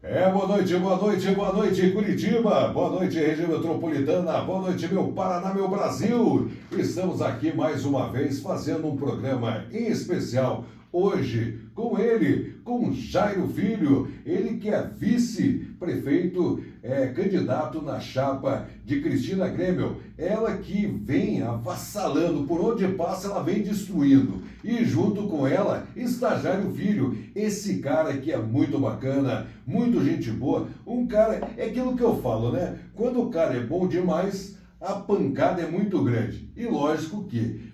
Boa noite, boa noite, boa noite, Curitiba, boa noite, região metropolitana, boa noite, meu Paraná, meu Brasil. Estamos aqui mais uma vez fazendo um programa em especial, hoje com ele, com Jairo Filho, ele que é vice-prefeito, candidato na chapa de Cristina Grêmio, ela que vem avassalando, por onde passa ela vem destruindo, e junto com ela está Jairo Filho, esse cara que é muito bacana, muito gente boa, um cara, é aquilo que eu falo, né? Quando o cara é bom demais, a pancada é muito grande. E lógico que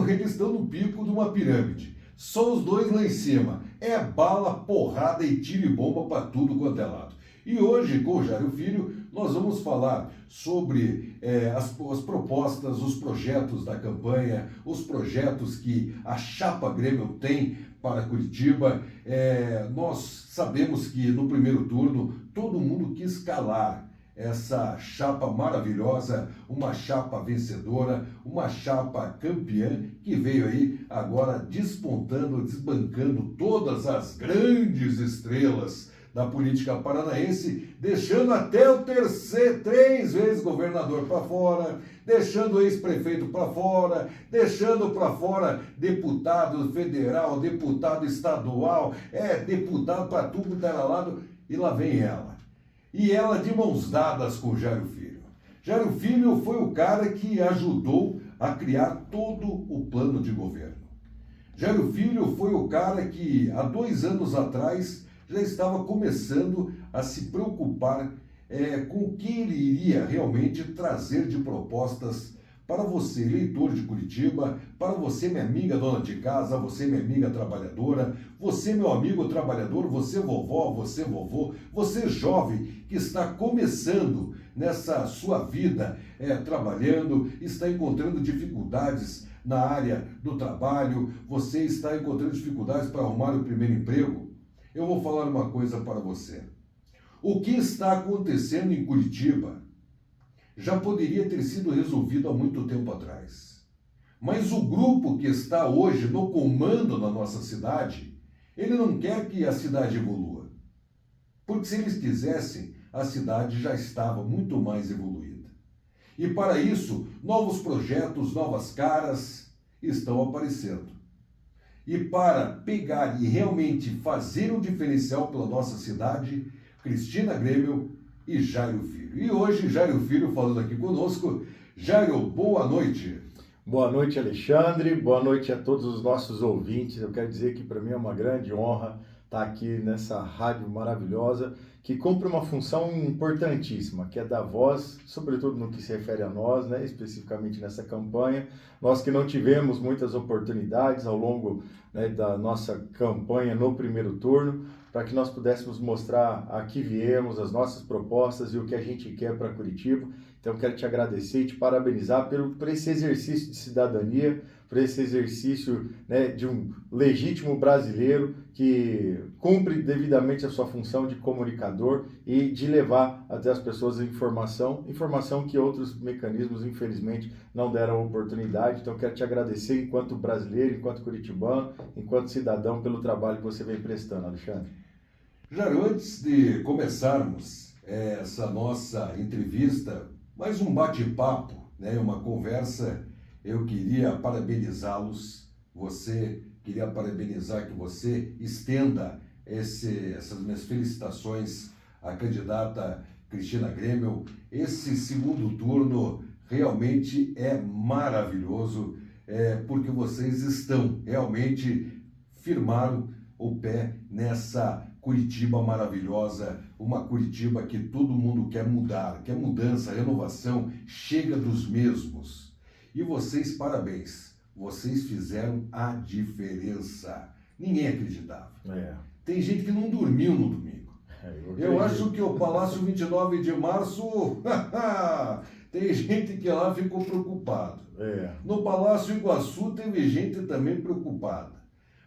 eles estão no pico de uma pirâmide. Só os dois lá em cima. É bala, porrada e tiro e bomba para tudo quanto é lado. E hoje, com o Jairo Filho, nós vamos falar sobre as propostas, os projetos da campanha, os projetos que a Chapa Grêmio tem para Curitiba. Nós sabemos que no primeiro turno todo mundo quis calar essa chapa maravilhosa, uma chapa vencedora, uma chapa campeã que veio aí agora despontando, desbancando todas as grandes estrelas da política paranaense, deixando até o três vezes governador para fora, deixando o ex-prefeito para fora, deixando para fora deputado federal, deputado estadual, deputado para tudo que era lado, e lá vem ela. E ela de mãos dadas com Jairo Filho. Jairo Filho foi o cara que ajudou a criar todo o plano de governo. Jairo Filho foi o cara que, há 2 anos atrás, já estava começando a se preocupar com o que ele iria realmente trazer de propostas para você, eleitor de Curitiba, para você, minha amiga dona de casa, você, minha amiga trabalhadora, você, meu amigo trabalhador, você, vovó, você, vovô, você, jovem, que está começando nessa sua vida, trabalhando, está encontrando dificuldades na área do trabalho, você está encontrando dificuldades para arrumar o primeiro emprego. Eu vou falar uma coisa para você. O que está acontecendo em Curitiba já poderia ter sido resolvido há muito tempo atrás. Mas o grupo que está hoje no comando da nossa cidade, ele não quer que a cidade evolua. Porque se eles quisessem, a cidade já estava muito mais evoluída. E para isso, novos projetos, novas caras estão aparecendo. E para pegar e realmente fazer um diferencial pela nossa cidade, Cristina Grêmio e Jairo Filho. E hoje, Jairo Filho falando aqui conosco. Jairo, boa noite. Boa noite, Alexandre. Boa noite a todos os nossos ouvintes. Eu quero dizer que para mim é uma grande honra estar aqui nessa rádio maravilhosa que cumpre uma função importantíssima, que é dar voz, sobretudo no que se refere a nós, né, especificamente nessa campanha. Nós que não tivemos muitas oportunidades ao longo, né, da nossa campanha no primeiro turno, para que nós pudéssemos mostrar a que viemos, as nossas propostas e o que a gente quer para Curitiba. Então, eu quero te agradecer e te parabenizar por esse exercício de cidadania, por esse exercício, né, de um legítimo brasileiro que cumpre devidamente a sua função de comunicador e de levar até as pessoas a informação que outros mecanismos, infelizmente, não deram oportunidade. Então, eu quero te agradecer enquanto brasileiro, enquanto curitibano, enquanto cidadão, pelo trabalho que você vem prestando, Alexandre. Jairo, antes de começarmos essa nossa entrevista, mais um bate-papo, né, uma conversa, eu queria parabenizá-los. Queria parabenizar que você estenda essas minhas felicitações à candidata Cristina Grêmio. Esse segundo turno realmente é maravilhoso, porque vocês estão realmente firmaram o pé nessa Curitiba maravilhosa, uma Curitiba que todo mundo quer mudar, quer mudança, renovação, chega dos mesmos. E vocês, parabéns, vocês fizeram a diferença. Ninguém acreditava. Tem gente que não dormiu no domingo. Eu acho que o Palácio 29 de Março, tem gente que lá ficou preocupado. No Palácio Iguaçu teve gente também preocupada.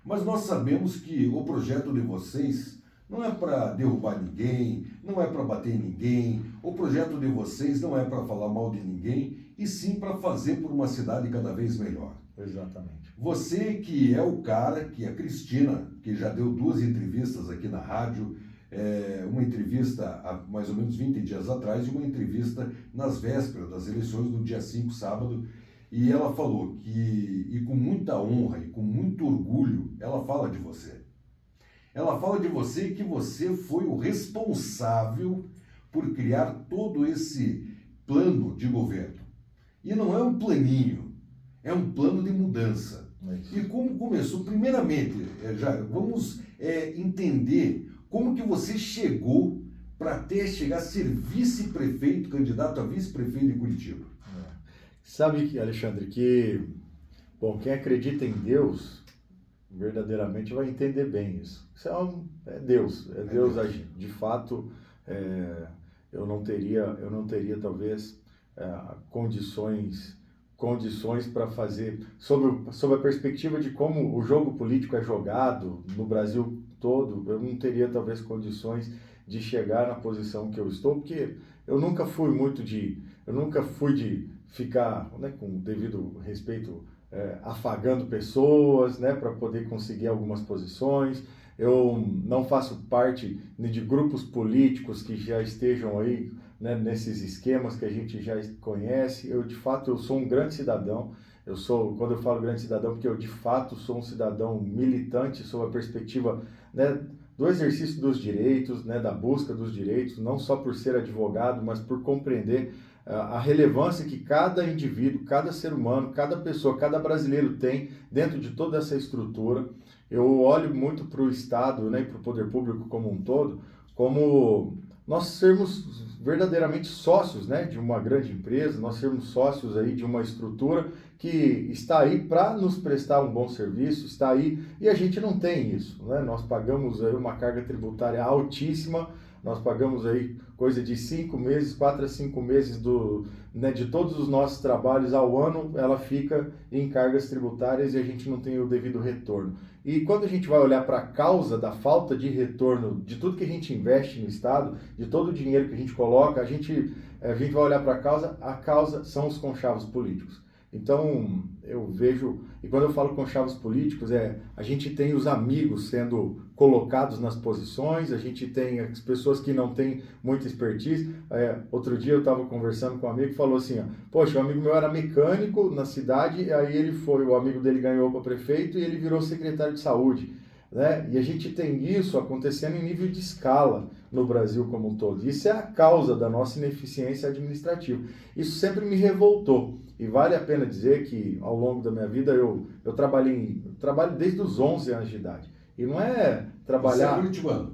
Mas nós sabemos que o projeto de vocês não é para derrubar ninguém, não é para bater em ninguém. O projeto de vocês não é para falar mal de ninguém, e sim para fazer por uma cidade cada vez melhor. Exatamente. Você que é o cara, que é a Cristina, que já deu 2 entrevistas aqui na rádio, uma entrevista há mais ou menos 20 dias atrás, e uma entrevista nas vésperas das eleições, no dia 5, sábado, e ela falou que, e com muita honra e com muito orgulho, ela fala de você. Ela fala de você que você foi o responsável por criar todo esse plano de governo. E não é um planinho, é um plano de mudança. E como começou? Primeiramente, vamos entender como que você chegou para até chegar a ser vice-prefeito, candidato a vice-prefeito de Curitiba. Sabe, Alexandre, que, bom, quem acredita em Deus verdadeiramente vai entender bem isso. Isso é Deus agindo. De fato, eu não teria talvez condições para fazer, sob a perspectiva de como o jogo político é jogado no Brasil todo, eu não teria talvez condições de chegar na posição que eu estou, porque eu nunca fui de ficar, né, com o devido respeito, afagando pessoas, né, para poder conseguir algumas posições. Eu não faço parte de grupos políticos que já estejam aí, né, nesses esquemas que a gente já conhece. De fato, eu sou um grande cidadão. Quando eu falo grande cidadão, porque eu de fato sou um cidadão militante sob a perspectiva, né, do exercício dos direitos, né, da busca dos direitos, não só por ser advogado, mas por compreender a relevância que cada indivíduo, cada ser humano, cada pessoa, cada brasileiro tem dentro de toda essa estrutura. Eu olho muito para o Estado, né, e para o poder público como um todo, como nós sermos verdadeiramente sócios, né, de uma grande empresa, nós sermos sócios aí de uma estrutura que está aí para nos prestar um bom serviço, está aí, e a gente não tem isso, né? Nós pagamos aí uma carga tributária altíssima, nós pagamos aí coisa de 5 meses, 4 a 5 meses de todos os nossos trabalhos ao ano, ela fica em cargas tributárias e a gente não tem o devido retorno. E quando a gente vai olhar para a causa da falta de retorno de tudo que a gente investe no Estado, de todo o dinheiro que a gente coloca, a gente vai olhar para a causa são os conchavos políticos. Então, eu vejo, e quando eu falo conchavos políticos, a gente tem os amigos sendo colocados nas posições, a gente tem as pessoas que não têm muita expertise. Outro dia eu estava conversando com um amigo que falou assim, poxa, um amigo meu era mecânico na cidade, e aí o amigo dele ganhou para prefeito e ele virou secretário de saúde. Né? E a gente tem isso acontecendo em nível de escala no Brasil como um todo. Isso é a causa da nossa ineficiência administrativa. Isso sempre me revoltou. E vale a pena dizer que, ao longo da minha vida, eu trabalho desde os 11 anos de idade. E não é trabalhar... Você é curitibano?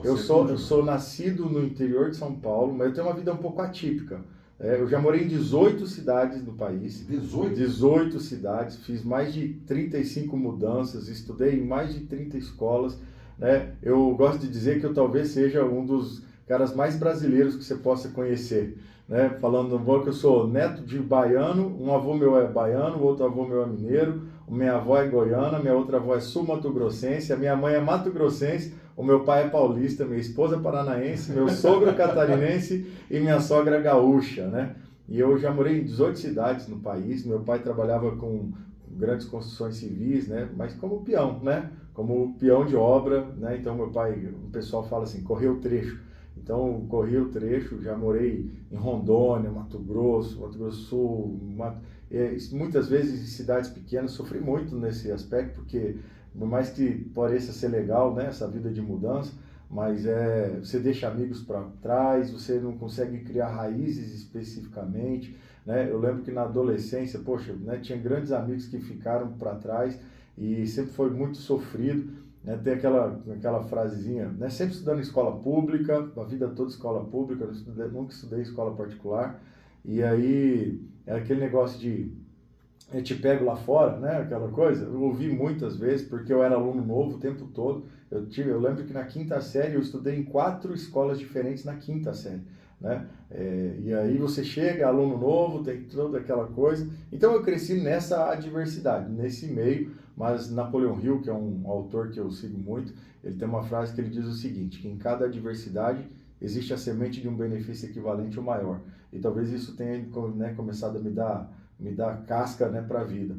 Eu sou nascido no interior de São Paulo, mas eu tenho uma vida um pouco atípica. Eu já morei em 18 cidades no país. 18? 18 cidades, fiz mais de 35 mudanças, estudei em mais de 30 escolas. Né? Eu gosto de dizer que eu talvez seja um dos caras mais brasileiros que você possa conhecer. Né? Falando que eu sou neto de baiano, um avô meu é baiano, o outro avô meu é mineiro, minha avó é goiana, minha outra avó é sul-mato-grossense, a minha mãe é mato-grossense, o meu pai é paulista, minha esposa é paranaense, meu sogro é catarinense e minha sogra é gaúcha, né? E eu já morei em 18 cidades no país, meu pai trabalhava com grandes construções civis, né? Mas como peão, né? Como peão de obra, né? Então meu pai, o pessoal fala assim, correu o trecho. Então, corri o trecho, já morei em Rondônia, Mato Grosso do Sul, muitas vezes em cidades pequenas, sofri muito nesse aspecto, porque por mais que pareça ser legal, né, essa vida de mudança, mas você deixa amigos para trás, você não consegue criar raízes especificamente, né? Eu lembro que na adolescência, poxa, né, tinha grandes amigos que ficaram para trás e sempre foi muito sofrido. Né, tem aquela frasezinha, né, sempre estudando em escola pública, a vida toda escola pública, nunca estudei em escola particular, e aí é aquele negócio de eu te pego lá fora, né, aquela coisa, eu ouvi muitas vezes, porque eu era aluno novo o tempo todo, eu lembro que na quinta série eu estudei em 4 escolas diferentes na quinta série, né, e aí você chega, aluno novo, tem toda aquela coisa, então eu cresci nessa adversidade, nesse meio. Mas Napoleon Hill, que é um autor que eu sigo muito, ele tem uma frase que ele diz o seguinte, que em cada adversidade existe a semente de um benefício equivalente ou maior. E talvez isso tenha, né, começado a me dar casca, né, para a vida.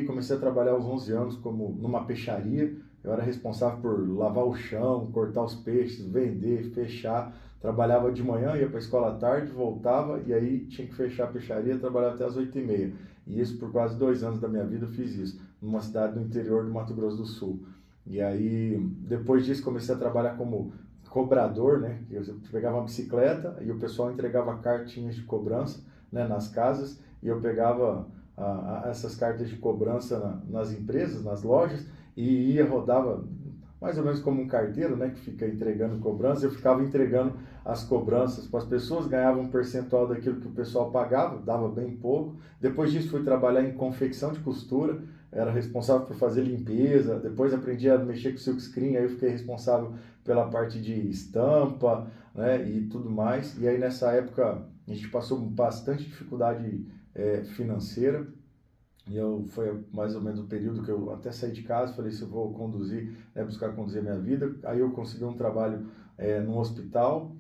Comecei a trabalhar aos 11 anos numa peixaria, eu era responsável por lavar o chão, cortar os peixes, vender, fechar. Trabalhava de manhã, ia para a escola à tarde, voltava e aí tinha que fechar a peixaria, trabalhava até as 8h30. E isso por quase 2 anos da minha vida eu fiz isso, numa cidade do interior do Mato Grosso do Sul. E aí, depois disso, comecei a trabalhar como cobrador, né? Eu pegava uma bicicleta e o pessoal entregava cartinhas de cobrança, né, nas casas e eu pegava essas cartas de cobrança nas empresas, nas lojas e rodava mais ou menos como um carteiro, né, que fica entregando cobrança. Eu ficava entregando as cobranças para as pessoas, ganhava um percentual daquilo que o pessoal pagava, dava bem pouco. Depois disso fui trabalhar em confecção de costura, era responsável por fazer limpeza, depois aprendi a mexer com silkscreen, aí eu fiquei responsável pela parte de estampa, né, e tudo mais. E aí nessa época a gente passou bastante dificuldade financeira, e foi mais ou menos o período que eu até saí de casa, falei se eu vou conduzir, né, buscar conduzir a minha vida. Aí eu consegui um trabalho num hospital,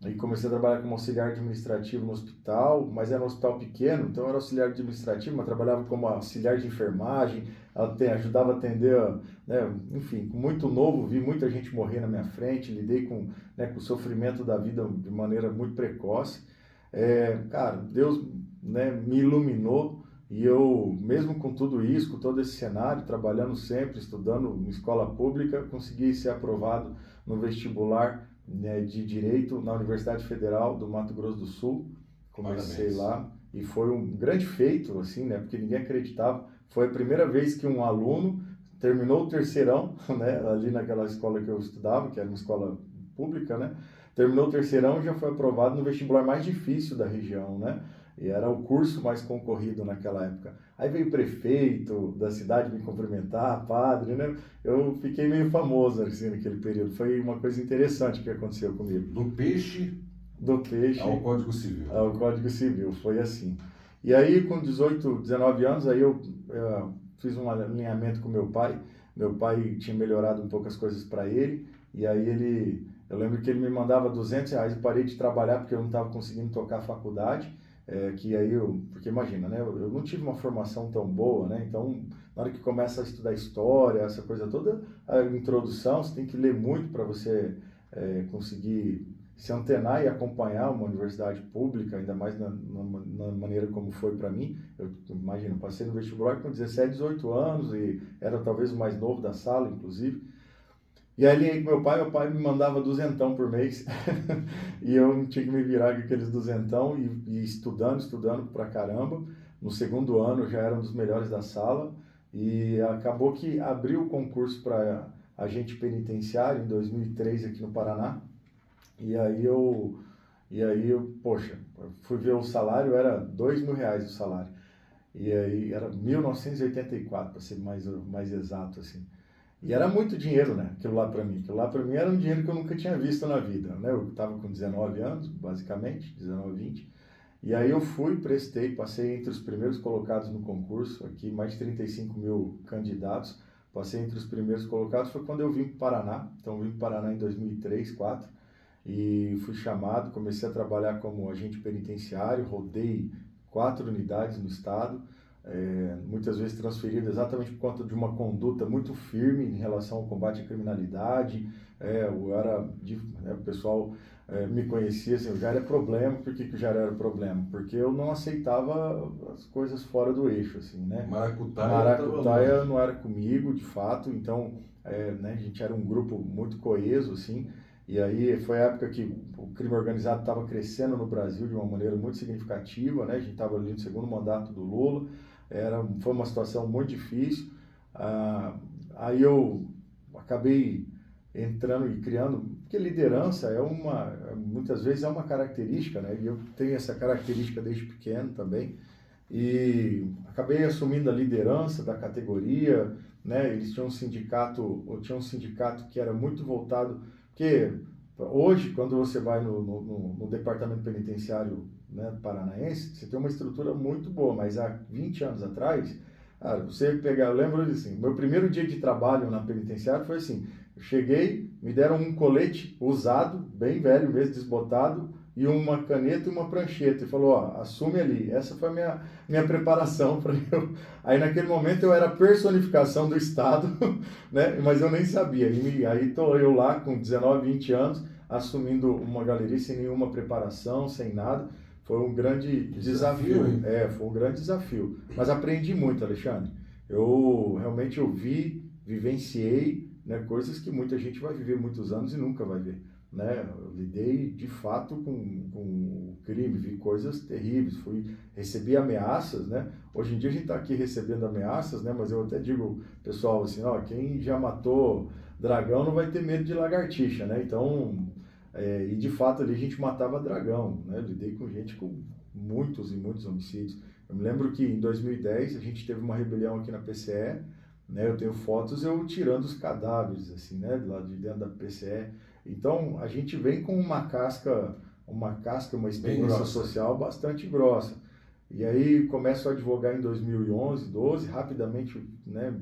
e comecei a trabalhar como auxiliar administrativo no hospital, mas era um hospital pequeno, então eu era auxiliar administrativo, mas trabalhava como auxiliar de enfermagem, ajudava a atender, né, enfim, muito novo, vi muita gente morrer na minha frente, lidei com, né, com o sofrimento da vida de maneira muito precoce. Cara, Deus, né, me iluminou e eu, mesmo com tudo isso, com todo esse cenário, trabalhando sempre, estudando em escola pública, consegui ser aprovado no vestibular, né, de Direito na Universidade Federal do Mato Grosso do Sul. Comecei lá e foi um grande feito, assim, né, porque ninguém acreditava. Foi a primeira vez que um aluno terminou o terceirão, né, ali naquela escola que eu estudava, que era uma escola pública, né, terminou o terceirão e já foi aprovado no vestibular mais difícil da região, né, e era o curso mais concorrido naquela época. Aí veio o prefeito da cidade me cumprimentar, padre, né? Eu fiquei meio famoso assim naquele período. Foi uma coisa interessante que aconteceu comigo. Do peixe ao Código Civil. Ao Código Civil, foi assim. E aí, com 18, 19 anos, aí eu fiz um alinhamento com meu pai. Meu pai tinha melhorado um pouco as coisas para ele, e aí eu lembro que ele me mandava R$ 200, eu parei de trabalhar porque eu não estava conseguindo tocar a faculdade. Porque imagina, né, eu não tive uma formação tão boa, né, então na hora que começa a estudar história, essa coisa toda, a introdução, você tem que ler muito para você conseguir se antenar e acompanhar uma universidade pública, ainda mais na maneira como foi para mim. Eu imagino, passei no vestibular com 17, 18 anos e era talvez o mais novo da sala, inclusive. E aí alinhei com meu pai me mandava duzentão por mês, e eu tinha que me virar com aqueles duzentão e estudando pra caramba. No segundo ano eu já era um dos melhores da sala, e acabou que abriu o concurso para agente penitenciário em 2003 aqui no Paraná, poxa, fui ver o salário, era R$ 2.000 o salário, e aí era 1984, para ser mais exato, assim. E era muito dinheiro, né? Aquilo lá para mim. Aquilo lá para mim era um dinheiro que eu nunca tinha visto na vida, né? Eu estava com 19 anos, basicamente, 19, 20. E aí eu fui, prestei, passei entre os primeiros colocados no concurso, aqui mais de 35 mil candidatos. Passei entre os primeiros colocados, foi quando eu vim para o Paraná. Então eu vim para o Paraná em 2003, 2004. E fui chamado, comecei a trabalhar como agente penitenciário, rodei 4 unidades no estado. Muitas vezes transferido exatamente por conta de uma conduta muito firme em relação ao combate à criminalidade. O pessoal me conhecia assim, já era problema. Por que já era problema? Porque eu não aceitava as coisas fora do eixo, assim, né? Maracutaia não era comigo, de fato. Então, né, a gente era um grupo muito coeso, assim. E aí foi a época que o crime organizado estava crescendo no Brasil de uma maneira muito significativa, né? A gente estava ali no segundo mandato do Lula. Foi uma situação muito difícil. Aí eu acabei entrando e criando, porque liderança muitas vezes é uma característica, né? E eu tenho essa característica desde pequeno também. E acabei assumindo a liderança da categoria, né? Eles tinham um sindicato que era muito voltado, porque hoje, quando você vai no departamento penitenciário, né, paranaense, você tem uma estrutura muito boa, mas há 20 anos atrás, cara, eu lembro assim, meu primeiro dia de trabalho na penitenciária foi assim, eu cheguei, me deram um colete usado, bem velho mesmo, desbotado, e uma caneta e uma prancheta. E falou, ó, assume ali. Essa foi a minha preparação para eu... Aí naquele momento eu era a personificação do Estado, né? Mas eu nem sabia. Aí tô eu lá com 19, 20 anos, assumindo uma galeria sem nenhuma preparação, sem nada. Foi um grande desafio. Foi um grande desafio. Mas aprendi muito, Alexandre. Eu realmente vivenciei, né, coisas que muita gente vai viver muitos anos e nunca vai ver. Né? Eu lidei de fato com o crime, vi coisas terríveis, recebi ameaças, né? Hoje em dia a gente está aqui recebendo ameaças, né? Mas eu até digo, pessoal, assim, ó, quem já matou dragão não vai ter medo de lagartixa, né? Então, e de fato ali a gente matava dragão, né? Eu lidei com gente com muitos e muitos homicídios. Eu me lembro que em 2010 a gente teve uma rebelião aqui na PCE, né? Eu tenho fotos eu tirando os cadáveres, assim, né? Lá de dentro da PCE. Então, a gente vem com uma uma experiência social bastante grossa. E aí, começo a advogar em 2011, 12, rapidamente, né,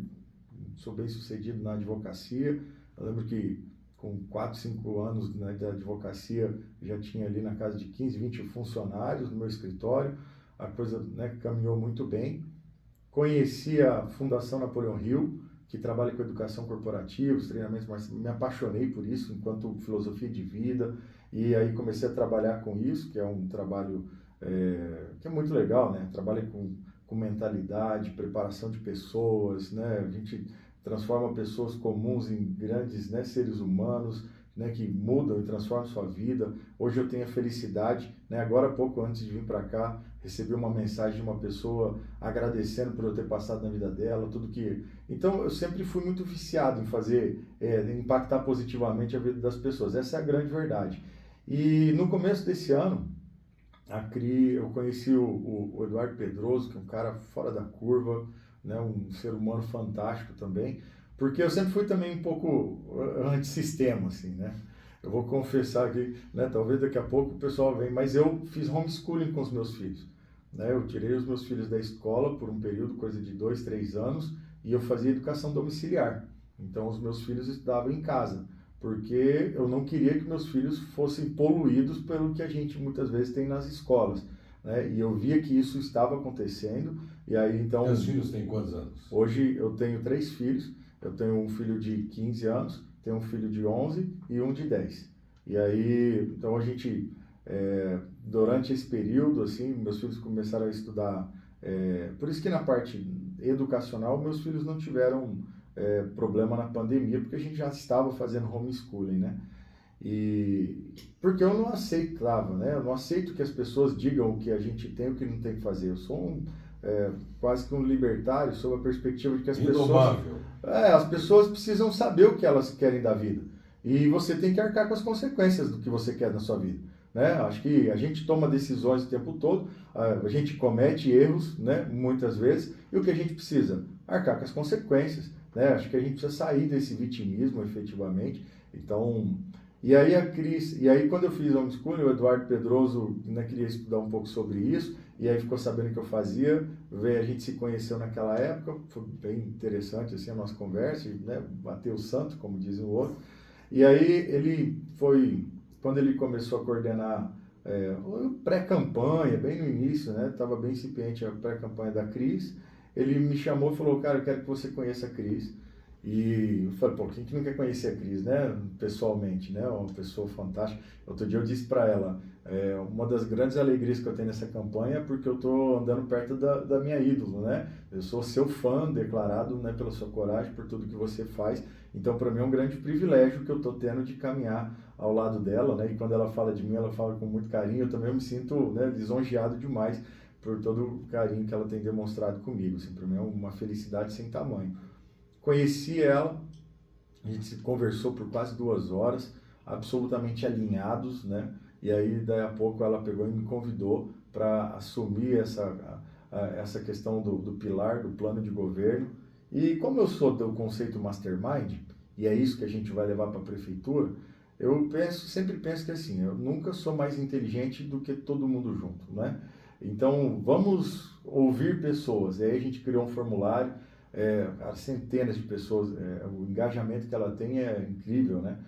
sou bem sucedido na advocacia. Eu lembro que com 4, 5 anos, né, de advocacia, já tinha ali na casa de 15, 20 funcionários no meu escritório. A coisa, né, caminhou muito bem. Conheci a Fundação Napoleão Hill, que trabalha com educação corporativa, os treinamentos, mas me apaixonei por isso enquanto filosofia de vida, e aí comecei a trabalhar com isso, que é um trabalho que é muito legal, né? Trabalha com mentalidade, preparação de pessoas, né? A gente transforma pessoas comuns em grandes, né, seres humanos, né, que mudam e transformam sua vida. Hoje eu tenho a felicidade, né? Agora há pouco antes de vir para cá, recebi uma mensagem de uma pessoa agradecendo por eu ter passado na vida dela, tudo que... Então, eu sempre fui muito viciado em fazer, impactar positivamente a vida das pessoas. Essa é a grande verdade. E no começo desse ano, eu conheci o Eduardo Pedroso, que é um cara fora da curva, né, um ser humano fantástico também, porque eu sempre fui também um pouco antissistema, assim, né? Eu vou confessar que, né, talvez daqui a pouco o pessoal venha, mas eu fiz homeschooling com os meus filhos. Né? Eu tirei os meus filhos da escola por um período, coisa de 2, 3 anos, e eu fazia educação domiciliar. Então, os meus filhos estudavam em casa, porque eu não queria que meus filhos fossem poluídos pelo que a gente muitas vezes tem nas escolas. Né? E eu via que isso estava acontecendo, e aí então... Seus filhos têm quantos anos? Hoje eu tenho 3 filhos, eu tenho um filho de 15 anos, tenho um filho de 11 e um de 10. E aí, então a gente... durante esse período, assim, meus filhos começaram a estudar, por isso que na parte educacional, meus filhos não tiveram problema na pandemia, porque a gente já estava fazendo homeschooling, né? E porque eu não aceitava, né? Eu não aceito que as pessoas digam o que a gente tem e o que não tem que fazer. Eu sou quase que um libertário, sob a perspectiva de que as pessoas precisam saber o que elas querem da vida. E você tem que arcar com as consequências do que você quer na sua vida. Né? Acho que a gente toma decisões o tempo todo, a gente comete erros, né, muitas vezes, e o que a gente precisa? Arcar com as consequências. Né? Acho que a gente precisa sair desse vitimismo, efetivamente. Então, e aí quando eu fiz homeschooling, o Eduardo Pedroso, né, queria estudar um pouco sobre isso, e aí ficou sabendo que eu fazia, a gente se conheceu naquela época, foi bem interessante assim, a nossa conversa, né, bateu o santo, como dizem o outro, e aí quando ele começou a coordenar pré-campanha, bem no início, né, estava bem incipiente a pré-campanha da Cris, ele me chamou e falou, cara, eu quero que você conheça a Cris. E eu falei, pô, quem que não quer conhecer a Cris, né, pessoalmente, né, uma pessoa fantástica. Outro dia eu disse para ela, uma das grandes alegrias que eu tenho nessa campanha é porque eu estou andando perto da minha ídolo, né, eu sou seu fã declarado, né, pela sua coragem, por tudo que você faz, então para mim é um grande privilégio que eu estou tendo de caminhar ao lado dela, né, e quando ela fala de mim, ela fala com muito carinho, eu também me sinto, né, lisonjeado demais por todo o carinho que ela tem demonstrado comigo, assim, para mim é uma felicidade sem tamanho. Conheci ela, a gente se conversou por quase 2 horas, absolutamente alinhados, né? E aí, daí a pouco, ela pegou e me convidou para assumir essa questão do pilar, do plano de governo. E como eu sou do conceito mastermind, e é isso que a gente vai levar para a prefeitura, eu sempre penso que assim, eu nunca sou mais inteligente do que todo mundo junto, né? Então, vamos ouvir pessoas. E aí a gente criou um formulário, centenas de pessoas, o engajamento que ela tem é incrível, né?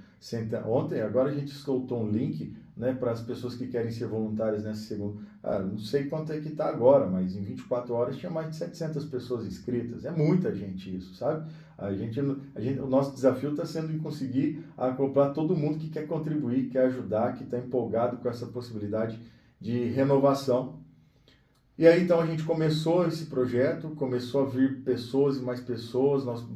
Agora a gente soltou um link né, para as pessoas que querem ser voluntárias nessa segunda. Não sei quanto é que está agora, mas em 24 horas tinha mais de 700 pessoas inscritas. É muita gente isso, sabe? O nosso desafio está sendo em conseguir acoplar todo mundo que quer contribuir, que quer ajudar, que está empolgado com essa possibilidade de renovação. E aí então a gente começou esse projeto, começou a vir pessoas e mais pessoas, nós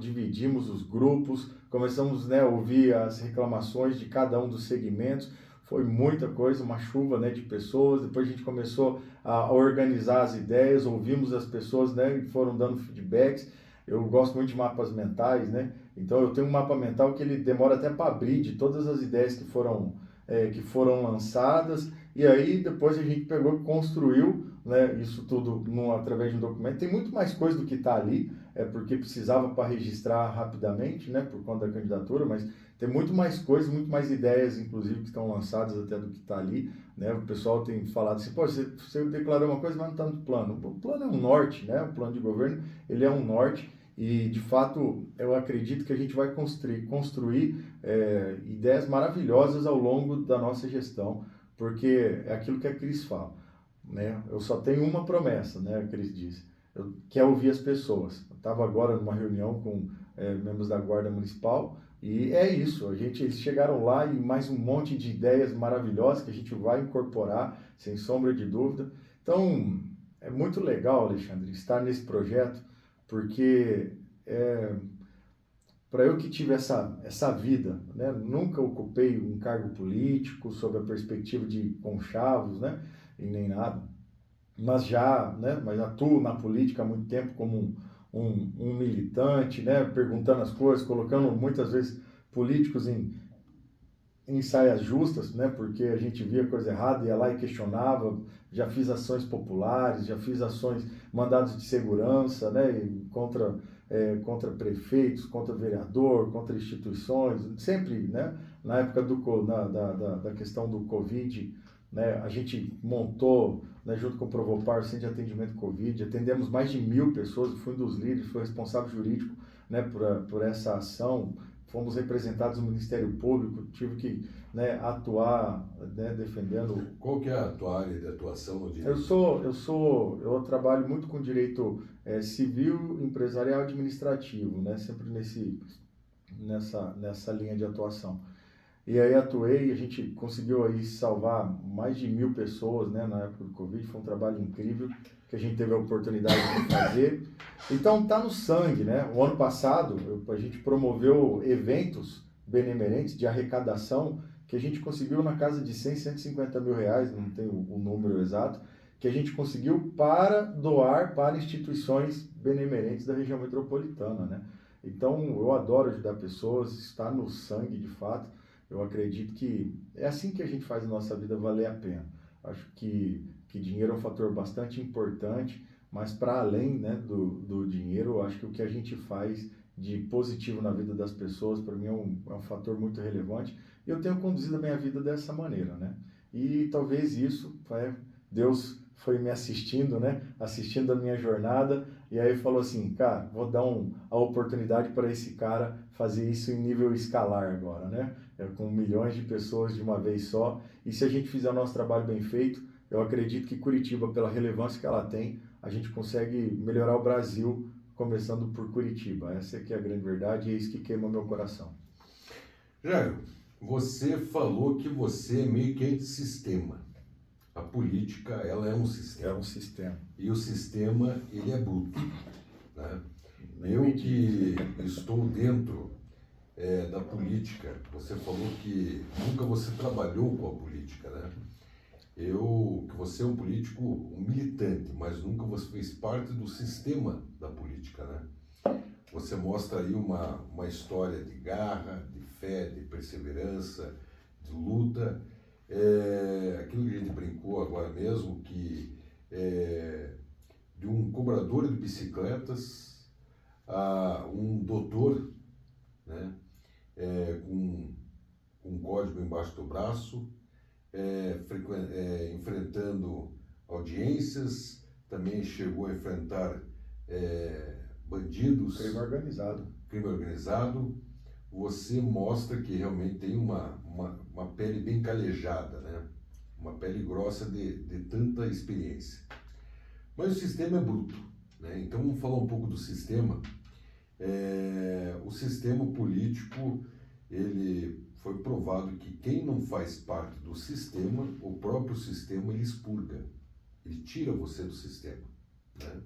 dividimos os grupos, começamos, né, a ouvir as reclamações de cada um dos segmentos, foi muita coisa, uma chuva, né, de pessoas, depois a gente começou a organizar as ideias, ouvimos as pessoas, né, e foram dando feedbacks. Eu gosto muito de mapas mentais, né, então eu tenho um mapa mental que ele demora até para abrir de todas as ideias que foram lançadas, e aí depois a gente pegou e construiu, né, isso tudo através de um documento. Tem muito mais coisa do que está ali, porque precisava para registrar rapidamente, né, por conta da candidatura, mas tem muito mais coisas, muito mais ideias, inclusive, que estão lançadas até do que está ali, né. O pessoal tem falado assim, pô, você declarou uma coisa, mas não está no plano. O plano é um norte, né, o plano de governo, ele é um norte, e, de fato, eu acredito que a gente vai construir ideias maravilhosas ao longo da nossa gestão, porque é aquilo que a Cris fala, né? Eu só tenho uma promessa, né? A Cris disse, que é ouvir as pessoas. Eu estava agora numa reunião com membros da Guarda Municipal e é isso. Eles chegaram lá e mais um monte de ideias maravilhosas que a gente vai incorporar, sem sombra de dúvida. Então, é muito legal, Alexandre, estar nesse projeto, porque para eu que tive essa vida, né, nunca ocupei um cargo político sob a perspectiva de conchavos, né, e nem nada, mas mas atuo na política há muito tempo como um militante, né, perguntando as coisas, colocando muitas vezes políticos em saias justas, né, porque a gente via coisa errada, ia lá e questionava. Já fiz ações populares, já fiz ações, mandados de segurança, né, contra prefeitos, contra vereador, contra instituições, sempre, né, na época da questão do Covid, né, a gente montou, né, junto com o Provopar, o Centro de Atendimento Covid, atendemos mais de 1.000 pessoas, fui um dos líderes, fui responsável jurídico, né, por essa ação. Fomos representados no Ministério Público, tive que, né, atuar, né, defendendo. Qual que é a tua área de atuação no direito? Eu trabalho muito com direito civil, empresarial e administrativo, né, sempre nessa linha de atuação. E aí atuei, a gente conseguiu aí salvar mais de 1.000 pessoas, né, na época do Covid, foi um trabalho incrível que a gente teve a oportunidade de fazer. Então tá no sangue, né? O ano passado a gente promoveu eventos benemerentes de arrecadação que a gente conseguiu na casa de 150 mil reais, não tenho o número exato, que a gente conseguiu para doar para instituições benemerentes da região metropolitana, né? Então eu adoro ajudar pessoas, está no sangue de fato. Eu acredito que é assim que a gente faz a nossa vida valer a pena. Acho que dinheiro é um fator bastante importante, mas para além, né, do dinheiro, eu acho que o que a gente faz de positivo na vida das pessoas, para mim, é um fator muito relevante. E eu tenho conduzido a minha vida dessa maneira, né? E talvez isso, Deus foi me assistindo, né? Assistindo a minha jornada, e aí falou assim, cara, vou dar a oportunidade para esse cara fazer isso em nível escalar agora, né? Com milhões de pessoas de uma vez só. E se a gente fizer o nosso trabalho bem feito, eu acredito que Curitiba, pela relevância que ela tem, a gente consegue melhorar o Brasil, começando por Curitiba. Essa aqui é a grande verdade e é isso que queima meu coração. Jairo, você falou que você é meio que antissistema. A política, ela é um sistema. É um sistema. E o sistema, ele é bruto, né? Eu que estou dentro da política, você falou que nunca você trabalhou com a política, né? Que você é um político, um militante, mas nunca você fez parte do sistema da política, né? Você mostra aí uma história de garra, de fé, de perseverança, de luta. Aquilo que a gente brincou agora mesmo, que de um cobrador de bicicletas a um doutor, né? Com um código embaixo do braço, enfrentando audiências, também chegou a enfrentar bandidos. Crime organizado. Você mostra que realmente tem uma uma pele bem calejada, né? Uma pele grossa de tanta experiência. Mas o sistema é bruto, né? Então vamos falar um pouco do sistema. O sistema político, ele foi provado que quem não faz parte do sistema, o próprio sistema ele expurga, ele tira você do sistema, né?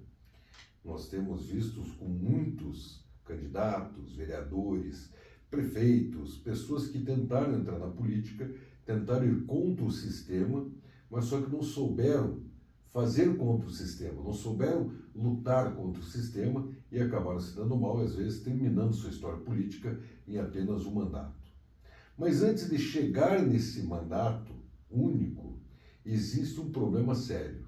Nós temos visto com muitos candidatos, vereadores, prefeitos, pessoas que tentaram entrar na política, tentaram ir contra o sistema, mas só que não souberam fazer contra o sistema, não souberam lutar contra o sistema e acabaram se dando mal, às vezes terminando sua história política em apenas um mandato. Mas antes de chegar nesse mandato único, existe um problema sério.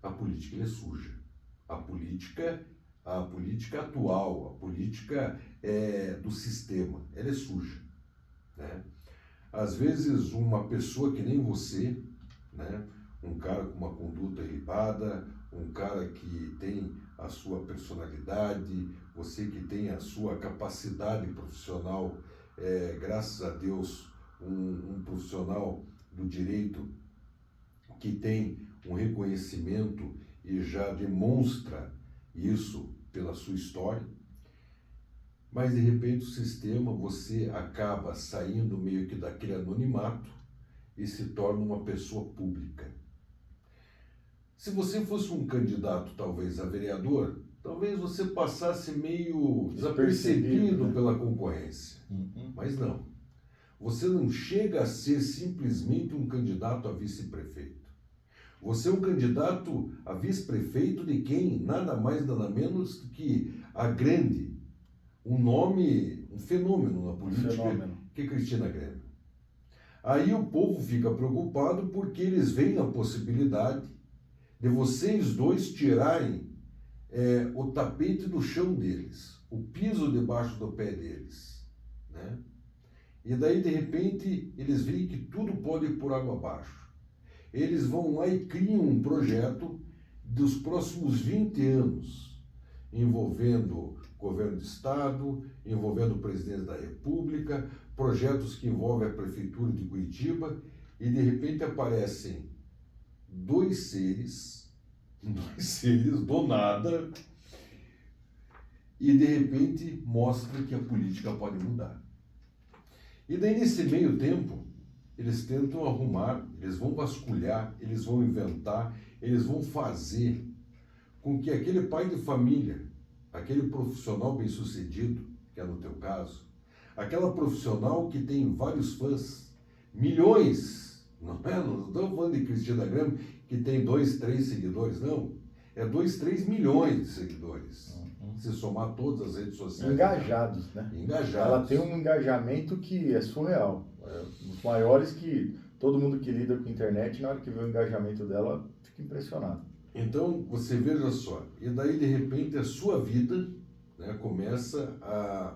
A política ela é suja. A política atual, a política do sistema, ela é suja, né? Às vezes uma pessoa que nem você, né? Um cara com uma conduta ilibada, um cara que tem a sua personalidade, você que tem a sua capacidade profissional, graças a Deus, um profissional do direito que tem um reconhecimento e já demonstra isso pela sua história, mas de repente o sistema, você acaba saindo meio que daquele anonimato e se torna uma pessoa pública. Se você fosse um candidato talvez a vereador, talvez você passasse meio desapercebido, né, pela concorrência, mas não. Você não chega a ser simplesmente um candidato a vice-prefeito. Você é um candidato a vice-prefeito de quem? Nada mais, nada menos do que a grande, um nome, um fenômeno na política, que é Cristina Grêmio. Aí o povo fica preocupado porque eles veem a possibilidade de vocês dois tirarem o tapete do chão deles, o piso debaixo do pé deles, né? E daí, de repente, eles veem que tudo pode ir por água abaixo. Eles vão lá e criam um projeto dos próximos 20 anos, envolvendo governo do Estado, envolvendo o presidente da República, projetos que envolvem a Prefeitura de Curitiba, e de repente aparecem dois seres do nada, e de repente mostra que a política pode mudar. E daí, nesse meio tempo, eles tentam arrumar, eles vão vasculhar, eles vão inventar, eles vão fazer com que aquele pai de família, aquele profissional bem-sucedido, que é no teu caso, aquela profissional que tem vários fãs, milhões, não estamos falando de Cristina Grêmio, que tem 2, 3 seguidores, não. É 2, 3 milhões de seguidores. Se somar todas as redes sociais. Engajados, né? Engajados. Ela tem um engajamento que é surreal. Os maiores que todo mundo que lida com a internet, na hora que vê o engajamento dela, fica impressionado. Então, você veja só, e daí de repente a sua vida, né, começa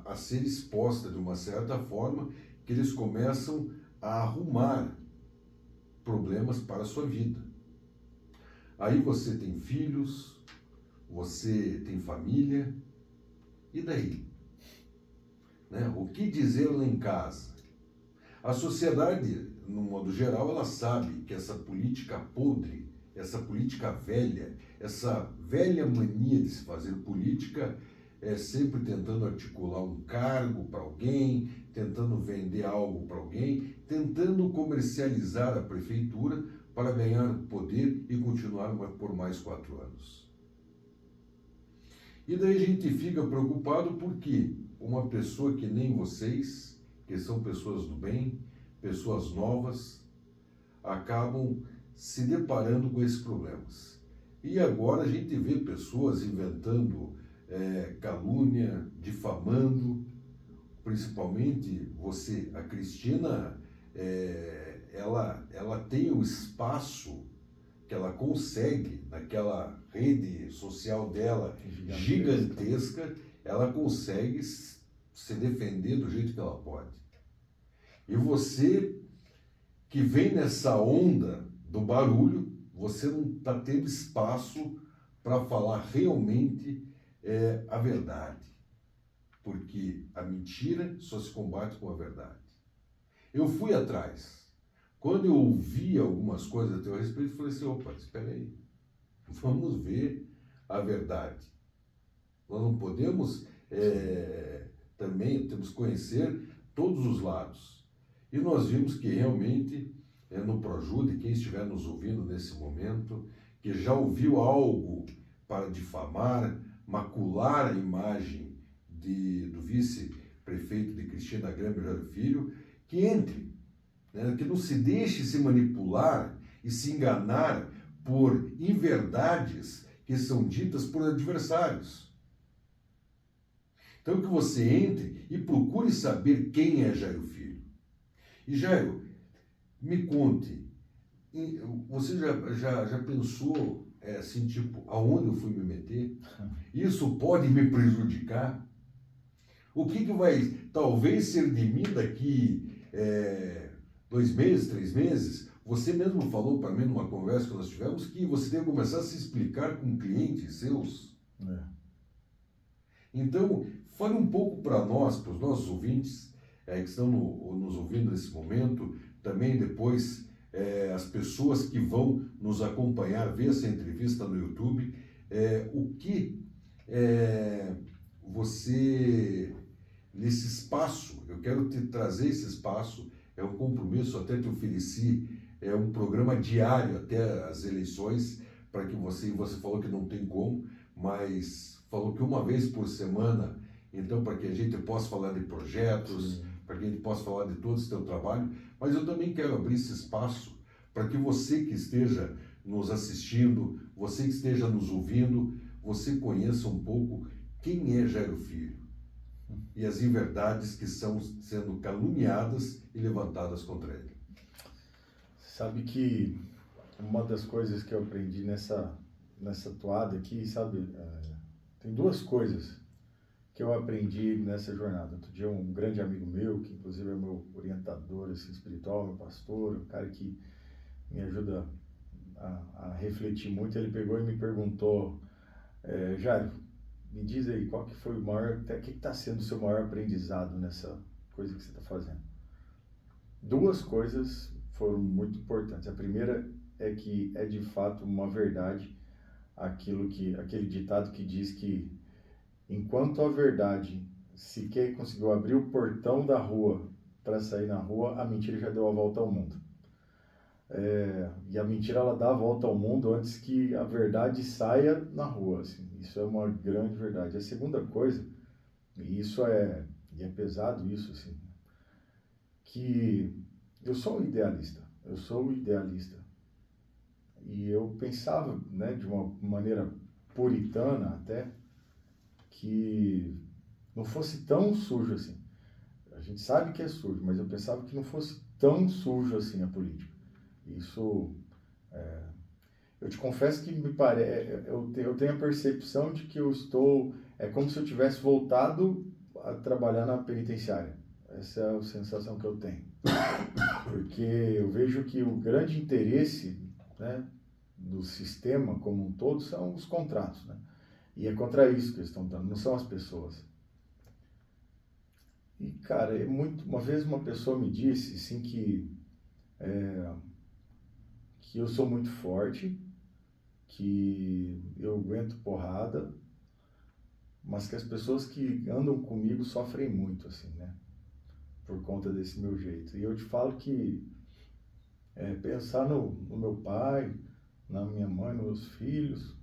a ser exposta de uma certa forma, que eles começam a arrumar problemas para a sua vida. Aí você tem filhos, você tem família, e daí? Né? O que dizer lá em casa? A sociedade, no modo geral, ela sabe que essa política podre, essa política velha, essa velha mania de se fazer política, é sempre tentando articular um cargo para alguém, tentando vender algo para alguém, tentando comercializar a prefeitura para ganhar poder e continuar por mais 4 anos. E daí a gente fica preocupado porque uma pessoa que nem vocês, que são pessoas do bem, pessoas novas, acabam se deparando com esses problemas. E agora a gente vê pessoas inventando calúnia, difamando, principalmente você, a Cristina, ela tem um espaço que ela consegue, naquela rede social dela gigantesca, ela consegue se defender do jeito que ela pode. E você que vem nessa onda do barulho, você não está tendo espaço para falar realmente a verdade. Porque a mentira só se combate com a verdade. Eu fui atrás. Quando eu ouvi algumas coisas a teu respeito, eu falei assim, opa, espera aí, vamos ver a verdade. Nós não podemos, também temos que conhecer todos os lados. E nós vimos que realmente, no Projude, quem estiver nos ouvindo nesse momento, que já ouviu algo para difamar, macular a imagem do vice-prefeito de Cristina Graham Filho, que entre, né, que não se deixe se manipular e se enganar por inverdades que são ditas por adversários. Então que você entre e procure saber quem é Jairo Filho. E Jairo, me conte, você já pensou, assim, tipo, aonde eu fui me meter? Isso pode me prejudicar? O que vai talvez ser de mim daqui 2 meses, 3 meses? Você mesmo falou para mim numa conversa que nós tivemos que você tem que começar a se explicar com clientes seus. Então, fale um pouco para nós, para os nossos ouvintes que estão nos ouvindo nesse momento, também depois as pessoas que vão nos acompanhar, ver essa entrevista no YouTube, o que você, nesse espaço, eu quero te trazer esse espaço, é um compromisso, até te ofereci, um programa diário até as eleições, para que você falou que não tem como, mas falou que uma vez por semana, então para que a gente possa falar de projetos, para que a gente possa falar de todo esse teu trabalho, mas eu também quero abrir esse espaço para que você que esteja nos assistindo, você que esteja nos ouvindo, você conheça um pouco quem é Jairo Filho e as inverdades que são sendo caluniadas e levantadas contra ele. Sabe que uma das coisas que eu aprendi nessa toada aqui, sabe, tem 2 coisas que eu aprendi nessa jornada. Outro dia um grande amigo meu, que inclusive é meu orientador assim, espiritual, meu pastor, um cara que me ajuda a refletir muito, ele pegou e me perguntou, Jairo, me diz aí, qual que foi o que está sendo o seu maior aprendizado nessa coisa que você está fazendo? 2 coisas foram muito importantes. A primeira é que é de fato uma verdade aquele ditado que diz que enquanto a verdade sequer conseguiu abrir o portão da rua para sair na rua, a mentira já deu a volta ao mundo. E a mentira ela dá a volta ao mundo antes que a verdade saia na rua. Assim. Isso é uma grande verdade. A segunda coisa, e é pesado isso, assim, que eu sou um idealista. E eu pensava, né, de uma maneira puritana até, que não fosse tão sujo assim. A gente sabe que é sujo, mas eu pensava que não fosse tão sujo assim a política. Isso, eu te confesso que me parece, eu tenho a percepção de que é como se eu tivesse voltado a trabalhar na penitenciária. Essa é a sensação que eu tenho. Porque eu vejo que o grande interesse, né, do sistema como um todo são os contratos, né? E é contra isso que eles estão lutando, não são as pessoas. E, cara, uma vez uma pessoa me disse, assim, que eu sou muito forte, que eu aguento porrada, mas que as pessoas que andam comigo sofrem muito, assim, né? Por conta desse meu jeito. E eu te falo que pensar no meu pai, na minha mãe, nos meus filhos,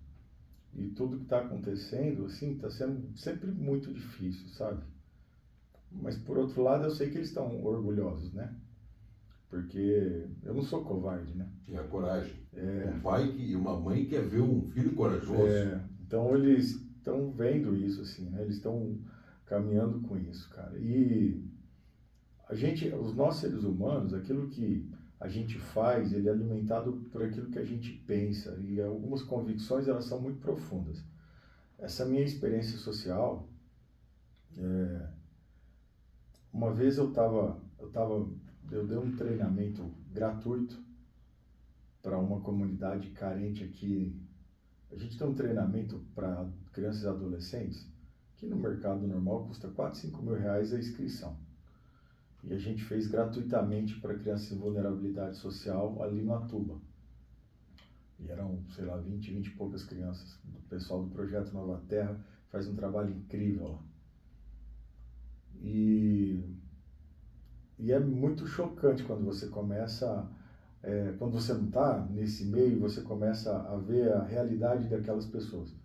e tudo que está acontecendo, assim, está sendo sempre muito difícil, sabe? Mas, por outro lado, eu sei que eles estão orgulhosos, né? Porque eu não sou covarde, né? E a coragem. Um pai e uma mãe quer ver um filho corajoso. Então, eles estão vendo isso, assim, né? Eles estão caminhando com isso, cara. E os nossos seres humanos, aquilo que a gente faz, ele é alimentado por aquilo que a gente pensa. E algumas convicções, elas são muito profundas. Essa minha experiência social, uma vez eu dei um treinamento gratuito para uma comunidade carente aqui. A gente tem um treinamento para crianças e adolescentes que no mercado normal custa 4, 5 mil reais a inscrição. E a gente fez gratuitamente para crianças em vulnerabilidade social ali no Atuba. E eram, sei lá, 20 e poucas crianças. O pessoal do Projeto Nova Terra faz um trabalho incrível lá. E é muito chocante quando você começa, quando você não está nesse meio, você começa a ver a realidade daquelas pessoas.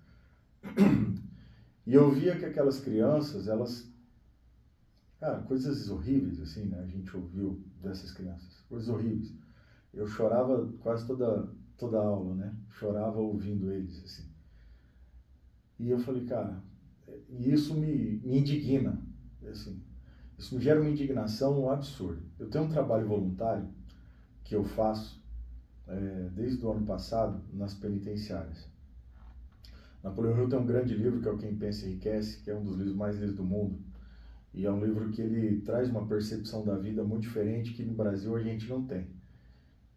E eu via que aquelas crianças, elas, cara, coisas horríveis, assim, né? A gente ouviu dessas crianças, coisas horríveis. Eu chorava quase toda a aula, né? Chorava ouvindo eles, assim. E eu falei, cara, e isso me indigna, assim. Isso me gera uma indignação absurda. Eu tenho um trabalho voluntário que eu faço desde o ano passado nas penitenciárias. Napoleão Hill tem um grande livro que é o Quem Pensa Enriquece, que é um dos livros mais lidos do mundo. E é um livro que ele traz uma percepção da vida muito diferente que no Brasil a gente não tem.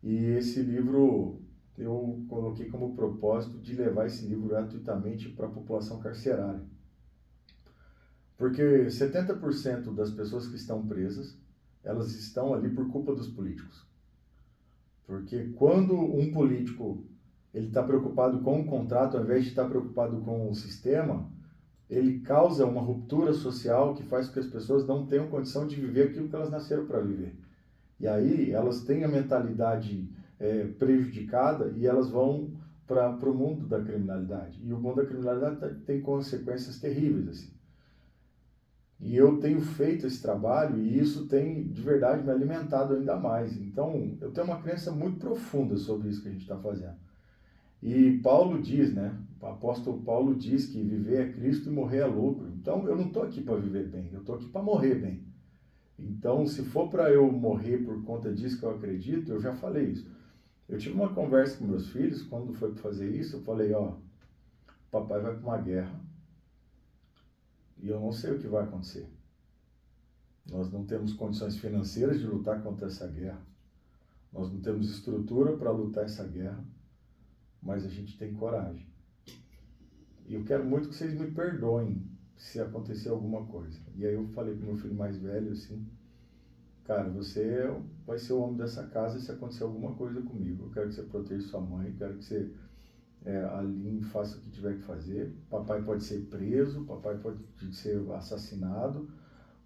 E esse livro eu coloquei como propósito de levar esse livro gratuitamente para a população carcerária. Porque 70% das pessoas que estão presas, elas estão ali por culpa dos políticos. Porque quando um político ele está preocupado com o contrato, ao invés de estar preocupado com o sistema, ele causa uma ruptura social que faz com que as pessoas não tenham condição de viver aquilo que elas nasceram para viver. E aí elas têm a mentalidade prejudicada e elas vão para o mundo da criminalidade. E o mundo da criminalidade tem consequências terríveis, assim. E eu tenho feito esse trabalho e isso tem, de verdade, me alimentado ainda mais. Então, eu tenho uma crença muito profunda sobre isso que a gente está fazendo. E Paulo diz, né? O apóstolo Paulo diz que viver é Cristo e morrer é lucro. Então, eu não estou aqui para viver bem, eu estou aqui para morrer bem. Então, se for para eu morrer por conta disso que eu acredito, eu já falei isso. Eu tive uma conversa com meus filhos, quando foi para fazer isso, eu falei, ó, papai vai para uma guerra e eu não sei o que vai acontecer. Nós não temos condições financeiras de lutar contra essa guerra. Nós não temos estrutura para lutar essa guerra, mas a gente tem coragem. E eu quero muito que vocês me perdoem se acontecer alguma coisa. E aí eu falei para o meu filho mais velho assim, cara, você vai ser o homem dessa casa se acontecer alguma coisa comigo. Eu quero que você proteja sua mãe, quero que você alinhe, faça o que tiver que fazer. Papai pode ser preso, papai pode ser assassinado,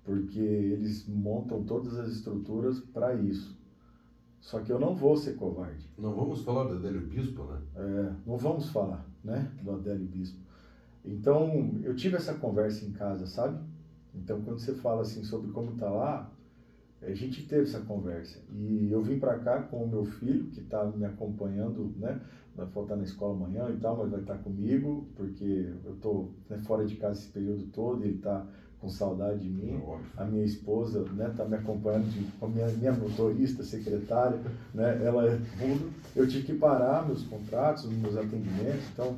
porque eles montam todas as estruturas para isso. Só que eu não vou ser covarde. Não vamos falar do Adélio Bispo, né? Não vamos falar, né, do Adélio Bispo. Então, eu tive essa conversa em casa, sabe? Então, quando você fala assim sobre como tá lá, a gente teve essa conversa. E eu vim para cá com o meu filho, que está me acompanhando, né? Vai faltar na escola amanhã e tal, mas vai estar comigo, porque eu estou fora de casa esse período todo e ele está com saudade de mim. A minha esposa, né, está me acompanhando, a minha motorista, secretária, né, ela é tudo. Eu tive que parar meus contratos, meus atendimentos, então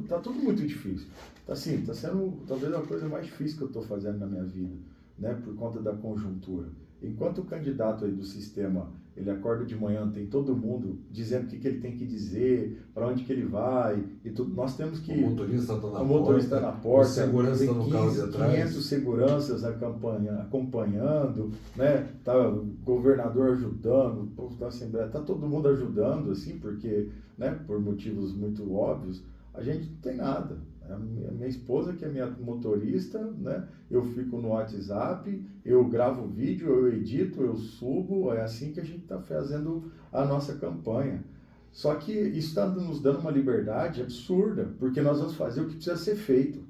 tá tudo muito difícil. Tá sendo talvez a coisa mais difícil que eu estou fazendo na minha vida, né, por conta da conjuntura. Enquanto o candidato aí do sistema, ele acorda de manhã, tem todo mundo dizendo o que ele tem que dizer, para onde que ele vai, e tudo. Nós temos que... O motorista está na porta, o segurança está no carro de atrás. 500 seguranças acompanhando, né? Tá o governador ajudando, o povo da Assembleia, tá todo mundo ajudando, assim, porque, né, por motivos muito óbvios, a gente não tem nada. A minha esposa, que é minha motorista, né? Eu fico no WhatsApp, eu gravo vídeo, eu edito, eu subo, é assim que a gente está fazendo a nossa campanha. Só que isso está nos dando uma liberdade absurda, porque nós vamos fazer o que precisa ser feito.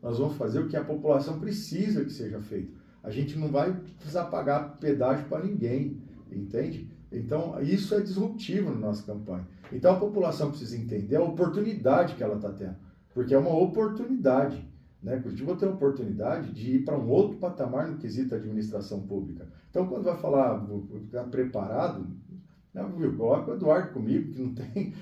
Nós vamos fazer o que a população precisa que seja feito. A gente não vai precisar pagar pedágio para ninguém, entende? Então, isso é disruptivo na nossa campanha. Então, a população precisa entender a oportunidade que ela está tendo. Porque é uma oportunidade, né? Curitiba tem a oportunidade de ir para um outro patamar no quesito administração pública. Então, quando vai falar, ficar preparado, coloca o Eduardo comigo, que não tem...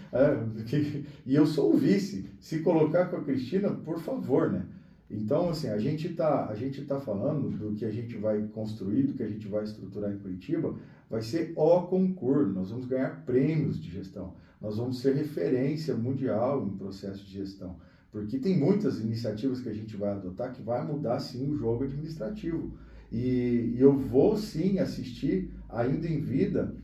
e eu sou o vice. Se colocar com a Cristina, por favor, né? Então, assim, a gente tá falando do que a gente vai construir, do que a gente vai estruturar em Curitiba, vai ser o concurso. Nós vamos ganhar prêmios de gestão. Nós vamos ser referência mundial em processo de gestão. Porque tem muitas iniciativas que a gente vai adotar que vai mudar, sim, o jogo administrativo. E eu vou sim assistir, ainda em vida,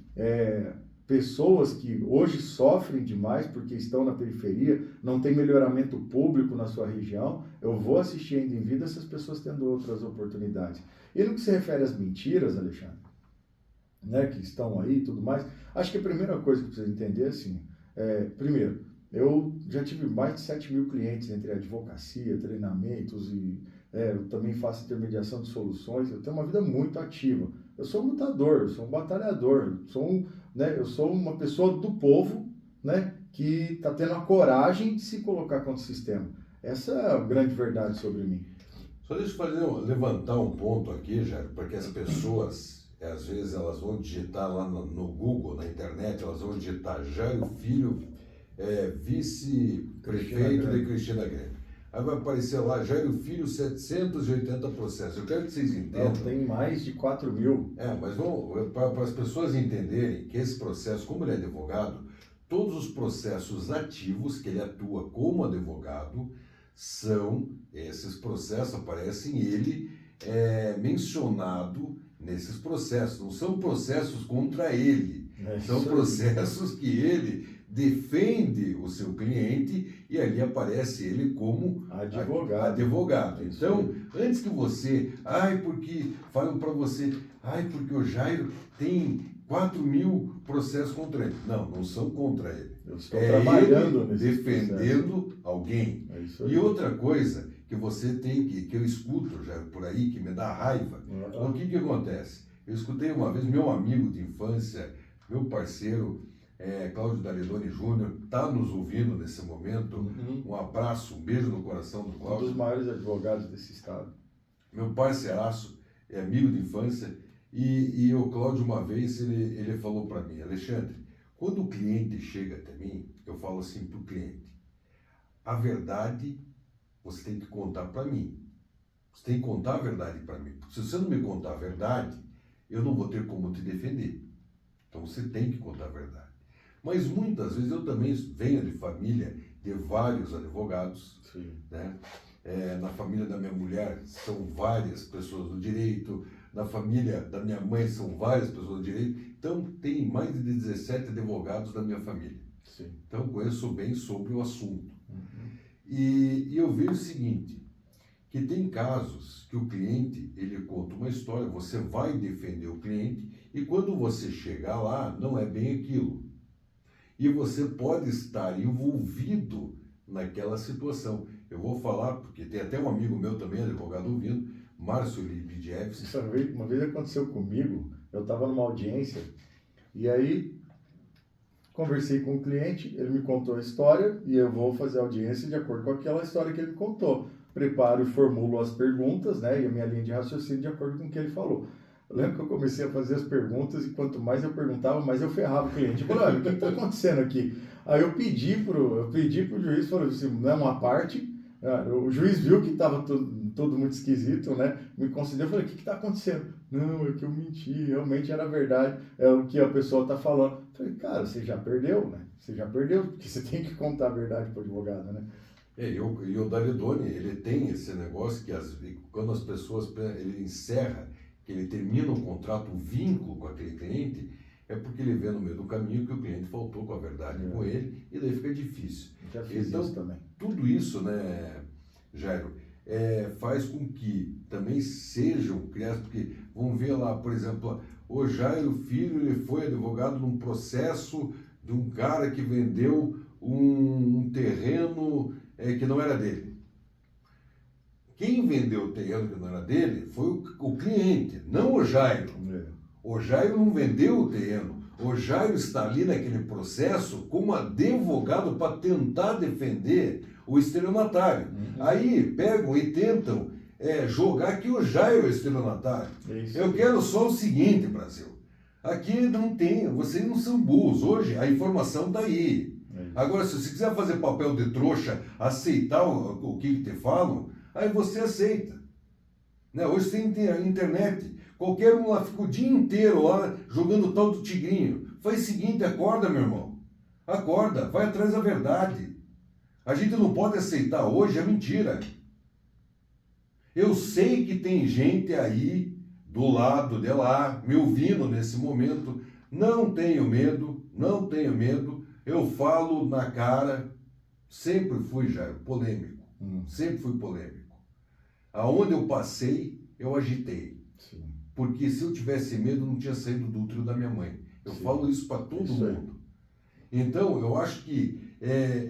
pessoas que hoje sofrem demais porque estão na periferia, não tem melhoramento público na sua região, eu vou assistir ainda em vida essas pessoas tendo outras oportunidades. E no que se refere às mentiras, Alexandre, né, que estão aí e tudo mais, acho que a primeira coisa que precisa entender é assim, primeiro, eu já tive mais de 7 mil clientes entre advocacia, treinamentos e eu também faço intermediação de soluções, eu tenho uma vida muito ativa. Eu sou um lutador, eu sou um batalhador, eu sou uma pessoa do povo, né, que está tendo a coragem de se colocar contra o sistema. Essa é a grande verdade sobre mim. Só deixa eu levantar um ponto aqui, Jairo, para que as pessoas, às vezes, elas vão digitar lá no Google, na internet, elas vão digitar Jairo Filho, vice-prefeito de Cristina Grande. Aí vai aparecer lá, Jairo Filho, 780 processos. Eu quero que vocês entendam. Não, tem mais de 4 mil. Mas para as pessoas entenderem que esse processo, como ele é advogado, todos os processos ativos que ele atua como advogado são, esses processos aparecem ele mencionado nesses processos. Não são processos contra ele, são processos que ele defende o seu cliente e ali aparece ele como advogado. Então, antes que você, porque falam para você, porque o Jairo tem 4 mil processos contra ele. Não são contra ele. Eu estou trabalhando ele defendendo alguém. E outra coisa que você tem que eu escuto já por aí, que me dá raiva, o que acontece? Eu escutei uma vez meu amigo de infância, meu parceiro, Cláudio Daledoni Júnior, está nos ouvindo nesse momento. Um abraço, um beijo no coração do Cláudio. Um dos maiores advogados desse estado. Meu parceiraço, é amigo de infância, e o Cláudio uma vez ele falou para mim, Alexandre, quando o cliente chega até mim, eu falo assim para o cliente, a verdade você tem que contar para mim. Você tem que contar a verdade para mim. Porque se você não me contar a verdade, eu não vou ter como te defender. Então você tem que contar a verdade. Mas muitas vezes eu também venho de família de vários advogados, né? Na família da minha mulher são várias pessoas do direito, na família da minha mãe são várias pessoas do direito, então tem mais de 17 advogados da minha família. Então conheço bem sobre o assunto. E eu vejo o seguinte, que tem casos que o cliente, ele conta uma história, você vai defender o cliente e quando você chegar lá, não é bem aquilo. E você pode estar envolvido naquela situação. Eu vou falar, porque tem até um amigo meu também, advogado ouvindo, Márcio Libidievski. Uma vez aconteceu comigo, eu estava numa audiência, e aí conversei com o cliente, ele me contou a história, e eu vou fazer a audiência de acordo com aquela história que ele me contou. Preparo e formulo as perguntas, né, e a minha linha de raciocínio de acordo com o que ele falou. Eu lembro que eu comecei a fazer as perguntas e quanto mais eu perguntava, mais eu ferrava o cliente. Eu falei, o que está acontecendo aqui? Aí eu pedi pro juiz, falei assim, não é uma parte. O juiz viu que estava tudo muito esquisito, né? Me concedeu, eu falei, o que está acontecendo? Não, é que eu menti, realmente era verdade, é o que a pessoa está falando. Eu falei, cara, você já perdeu, né? Você já perdeu, porque você tem que contar a verdade para o advogado, né? E o Daledoni, ele tem esse negócio que quando as pessoas, ele encerra, que ele termina um contrato, um vínculo com aquele cliente, é porque ele vê no meio do caminho que o cliente faltou com a verdade com ele, e daí fica difícil. Já fiz isso também. Tudo isso, né, Jairo, faz com que também sejam criados, porque vamos ver lá, por exemplo, o Jairo Filho, ele foi advogado num processo de um cara que vendeu um terreno que não era dele. Quem vendeu o terreno que não era dele foi o cliente, não o Jairo. O Jairo não vendeu o terreno. O Jairo está ali naquele processo como advogado para tentar defender o estelionatário. Aí pegam e tentam jogar que o Jairo é o estelionatário. Eu quero só o seguinte, Brasil. Aqui não tem, vocês não são burros. Hoje a informação está aí. Agora, se você quiser fazer papel de trouxa, aceitar o que te falam, aí você aceita. Né? Hoje tem internet. Qualquer um lá fica o dia inteiro lá jogando o tal do tigrinho. Faz o seguinte, acorda, meu irmão. Acorda, vai atrás da verdade. A gente não pode aceitar hoje a mentira. Eu sei que tem gente aí do lado de lá, me ouvindo nesse momento. Não tenho medo, não tenho medo. Eu falo na cara, sempre fui, Jairo, polêmico. Sempre fui polêmico. Aonde eu passei, eu agitei. Sim. Porque se eu tivesse medo, não tinha saído do útero da minha mãe. Eu falo isso para todo mundo. Então, eu acho que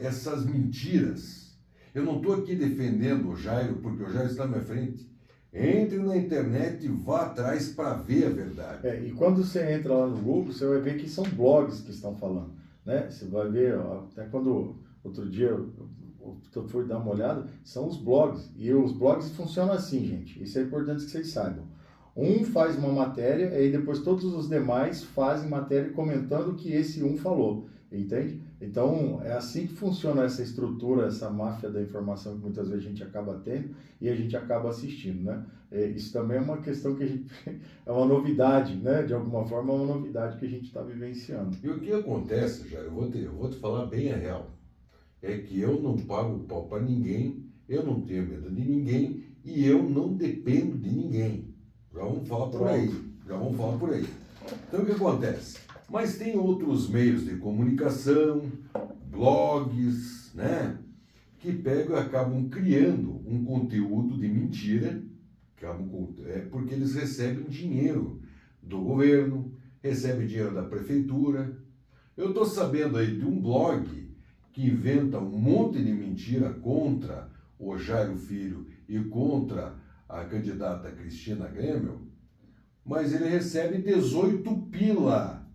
essas mentiras... Eu não estou aqui defendendo o Jairo, porque o Jairo está na minha frente. Entre na internet e vá atrás para ver a verdade. E quando você entra lá no Google, você vai ver que são blogs que estão falando, né? Você vai ver, até quando outro dia eu fui dar uma olhada, são os blogs. E os blogs funcionam assim, gente. Isso é importante que vocês saibam. Um faz uma matéria, e depois todos os demais fazem matéria comentando o que esse um falou, entende? Então, é assim que funciona essa estrutura, essa máfia da informação que muitas vezes a gente acaba tendo e a gente acaba assistindo, né? Isso também é uma questão que a gente... é uma novidade, né? De alguma forma, é uma novidade que a gente está vivenciando. E o que acontece, Jair, eu vou te falar bem a real, é que eu não pago pau para ninguém, eu não tenho medo de ninguém e eu não dependo de ninguém. Já vamos falar por aí, Então, o que acontece? Mas tem outros meios de comunicação, blogs, né? Que pegam e acabam criando um conteúdo de mentira, porque eles recebem dinheiro do governo, recebem dinheiro da prefeitura. Eu estou sabendo aí de um blog que inventa um monte de mentira contra o Jairo Filho e contra a candidata Cristina Grêmio, mas ele recebe 18 pila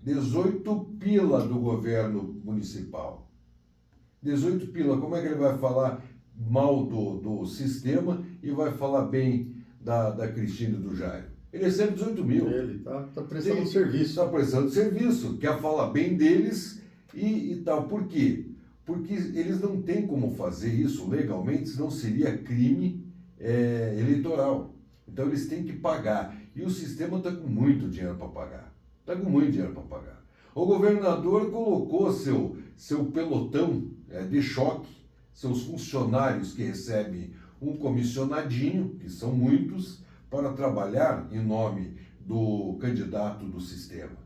do governo municipal. 18 pila, como é que ele vai falar mal do sistema e vai falar bem da Cristina e do Jairo? Ele recebe 18 mil. Ele está prestando serviço. Está prestando serviço, quer falar bem deles e tal. Por quê? Porque eles não têm como fazer isso legalmente, senão seria crime eleitoral. Então eles têm que pagar. E o sistema está com muito dinheiro para pagar. O governador colocou seu pelotão de choque, seus funcionários que recebem um comissionadinho, que são muitos, para trabalhar em nome do candidato do sistema.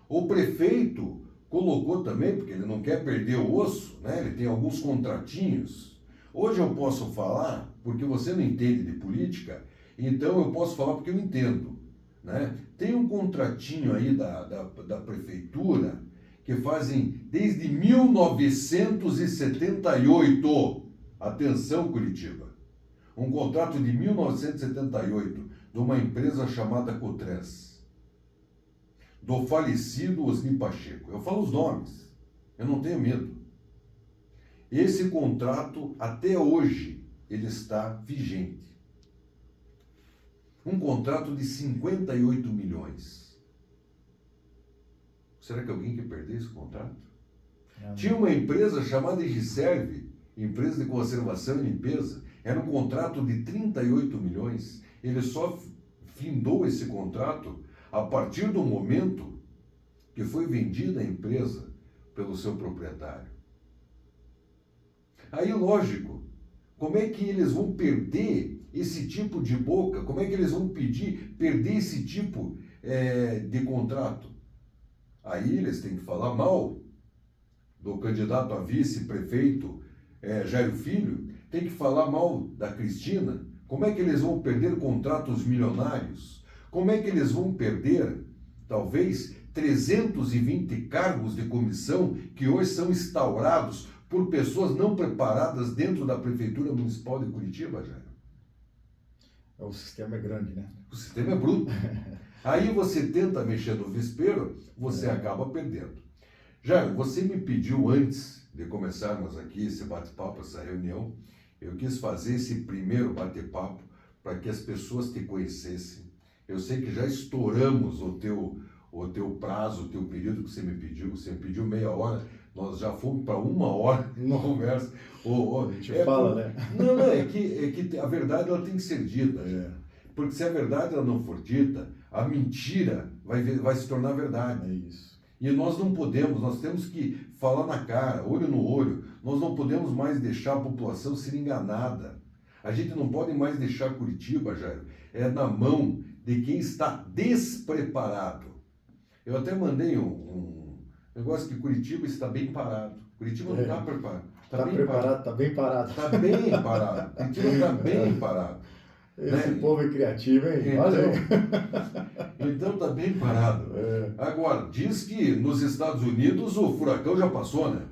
O prefeito colocou também, porque ele não quer perder o osso, né? Ele tem alguns contratinhos. Hoje eu posso falar, porque você não entende de política, então eu posso falar porque eu entendo, né? Tem um contratinho aí da prefeitura que fazem desde 1978, atenção Curitiba, um contrato de 1978 de uma empresa chamada Cotrans, do falecido Osni Pacheco. Eu falo os nomes, eu não tenho medo. Esse contrato, até hoje, ele está vigente. Um contrato de 58 milhões. Será que alguém quer perder esse contrato? Tinha uma empresa chamada Egiserve, empresa de conservação e limpeza, era um contrato de 38 milhões. Ele só findou esse contrato a partir do momento que foi vendida a empresa pelo seu proprietário. Aí, lógico, como é que eles vão perder esse tipo de boca? Como é que eles vão perder esse tipo de contrato? Aí eles têm que falar mal do candidato a vice-prefeito Jairo Filho, tem que falar mal da Cristina. Como é que eles vão perder contratos milionários? Como é que eles vão perder, talvez, 320 cargos de comissão que hoje são instaurados por pessoas não preparadas dentro da Prefeitura Municipal de Curitiba, Jairo? O sistema é grande, né? O sistema é bruto. Aí você tenta mexer no vespeiro, você acaba perdendo. Jairo, você me pediu antes de começarmos aqui esse bate-papo, essa reunião, eu quis fazer esse primeiro bate-papo para que as pessoas te conhecessem. Eu sei que já estouramos o teu prazo, o teu período que você me pediu. Você me pediu meia hora, nós já fomos para 1 hora de conversa. A gente fala, né? Não, é que a verdade ela tem que ser dita. Porque se a verdade ela não for dita, a mentira vai se tornar verdade. É isso. E nós não podemos, nós temos que falar na cara, olho no olho. Nós não podemos mais deixar a população ser enganada. A gente não pode mais deixar Curitiba, Jairo, na mão de quem está despreparado. Eu até mandei um negócio que Curitiba está bem parado. Curitiba não está preparado. Está preparado, está bem parado. Está bem parado. Curitiba está bem parado. Esse povo é criativo, hein? Olha aí. Então está bem parado. Agora, diz que nos Estados Unidos o furacão já passou, né?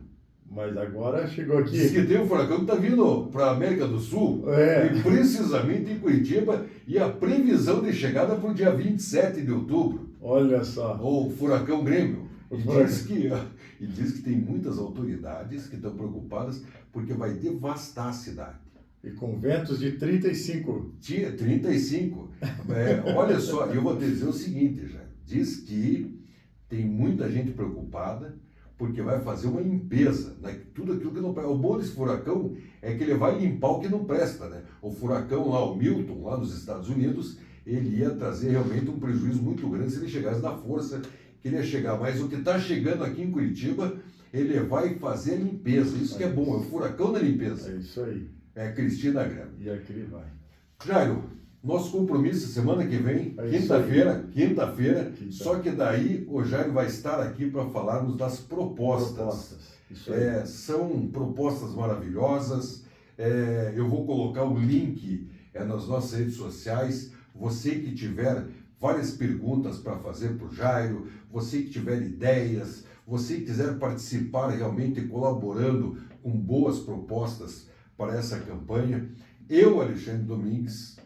Mas agora chegou aqui. Diz que tem um furacão que está vindo para a América do Sul, e precisamente em Curitiba, e a previsão de chegada para o dia 27 de outubro. Olha só. O furacão Grêmio. E diz que tem muitas autoridades que estão preocupadas porque vai devastar a cidade. E com ventos de 35. 35. Olha só, eu vou te dizer o seguinte, já. Diz que tem muita gente preocupada porque vai fazer uma limpeza, né? Tudo aquilo que não presta. O bom desse furacão é que ele vai limpar o que não presta, né? O furacão lá, o Milton, lá nos Estados Unidos, ele ia trazer realmente um prejuízo muito grande se ele chegasse na força que ele ia chegar. Mas o que está chegando aqui em Curitiba, ele vai fazer a limpeza. Isso que é bom, é o furacão da limpeza. É isso aí. É Cristina Grêmio. E aqui vai. Jairo, nosso compromisso semana que vem, quinta-feira, só que daí o Jairo vai estar aqui para falarmos das propostas. Isso aí. São propostas maravilhosas. Eu vou colocar o link nas nossas redes sociais. Você que tiver várias perguntas para fazer para o Jairo, você que tiver ideias, você que quiser participar realmente colaborando com boas propostas para essa campanha, eu, Alexandre Domingues,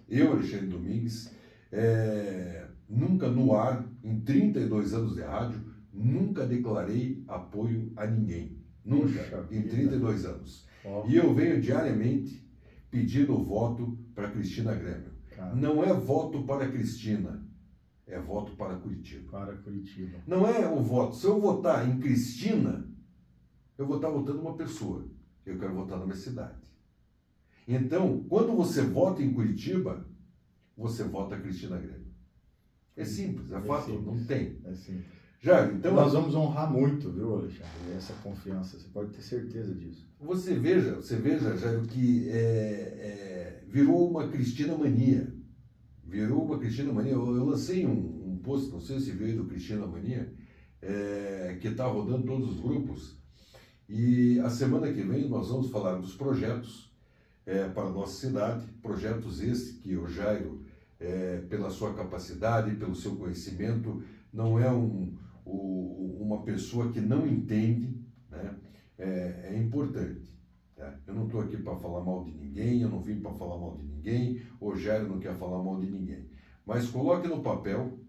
nunca no ar, em 32 anos de rádio, nunca declarei apoio a ninguém. Nunca, em 32 anos. E eu venho diariamente pedindo voto para Cristina Grêmio. Não é voto para Cristina, é voto para Curitiba. Para Curitiba. Não é o voto. Se eu votar em Cristina, eu vou estar votando uma pessoa. Eu quero votar na minha cidade. Então, quando você vota em Curitiba, você vota Cristina Grêmio. É simples, é fato, simples. não tem. É simples. Jairo, então... Nós vamos honrar muito, viu, Alexandre, essa confiança, você pode ter certeza disso. Você veja, Jairo, que virou uma Cristina mania. Virou uma Cristina mania. Eu lancei um post, não sei se veio do Cristina Mania, que está rodando todos os grupos. E a semana que vem nós vamos falar dos projetos para a nossa cidade, projetos esses que o Jairo, pela sua capacidade, pelo seu conhecimento, não é uma pessoa que não entende, né? É importante. Tá? Eu não estou aqui para falar mal de ninguém, eu não vim para falar mal de ninguém, o Jairo não quer falar mal de ninguém. Mas coloque no papel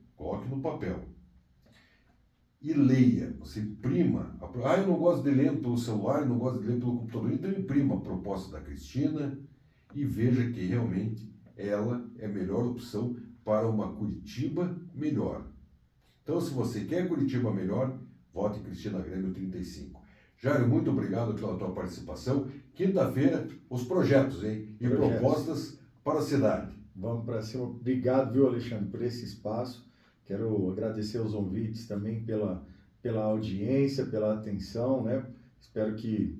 e leia, você imprima. Eu não gosto de ler pelo celular, eu não gosto de ler pelo computador, então imprima a proposta da Cristina e veja que realmente ela é a melhor opção para uma Curitiba melhor. Então, se você quer Curitiba melhor, vote Cristina Grêmio 35. Jairo, muito obrigado pela tua participação. Quinta-feira, os projetos, hein? E propostas para a cidade. Vamos para cima. Obrigado, viu, Alexandre, por esse espaço. Quero agradecer aos ouvintes também pela audiência, pela atenção, né? Espero que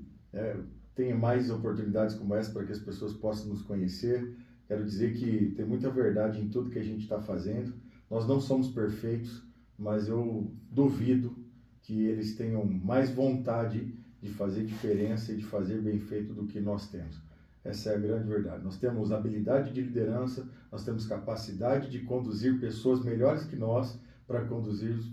tenha mais oportunidades como essa para que as pessoas possam nos conhecer. Quero dizer que tem muita verdade em tudo que a gente está fazendo. Nós não somos perfeitos, mas eu duvido que eles tenham mais vontade de fazer diferença e de fazer bem feito do que nós temos. Essa é a grande verdade. Nós temos habilidade de liderança, nós temos capacidade de conduzir pessoas melhores que nós para